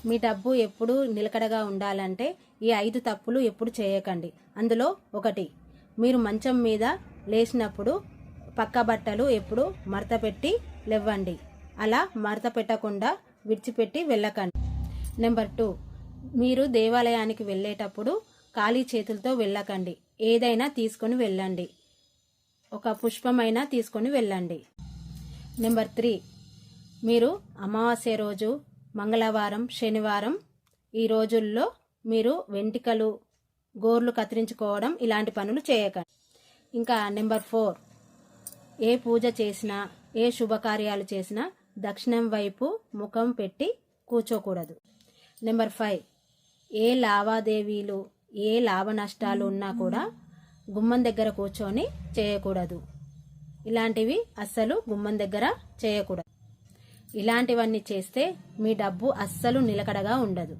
మీ డబ్బు ఎప్పుడు నిలకడగా ఉండాలంటే ఈ 5 తప్పులు ఎప్పుడు చేయకండి. అందులో ఒకటి, మీరు మంచం మీద లేచినప్పుడు పక్క బట్టలు ఎప్పుడు మడత పెట్టి లేవండి. అలా మడత పెట్టకుండా విడిచిపెట్టి వెళ్ళకండి. నెంబర్ 2, మీరు దేవాలయానికి వెళ్ళేటప్పుడు ఖాళీ చేతులతో వెళ్ళకండి. ఏదైనా తీసుకొని వెళ్ళండి. ఒక పుష్పమైనా తీసుకొని వెళ్ళండి. నెంబర్ 3, మీరు అమావాస్య రోజు, మంగళవారం, శనివారం ఈ రోజుల్లో మీరు వెంట్రుకలు, గోర్లు కత్తిరించుకోవడం ఇలాంటి పనులు చేయకండి. ఇంకా నెంబర్ 4, ఏ పూజ చేసినా, ఏ శుభకార్యాలు చేసినా దక్షిణం వైపు ముఖం పెట్టి కూర్చోకూడదు. నెంబర్ 5, ఏ లావాదేవీలు, ఏ లాభ నష్టాలు ఉన్నా కూడా గుమ్మం దగ్గర కూర్చొని చేయకూడదు. ఇలాంటివి అస్సలు గుమ్మం దగ్గర చేయకూడదు. ఇలాంటివన్నీ చేస్తే మీ డబ్బు అస్సలు నిలకడగా ఉండదు.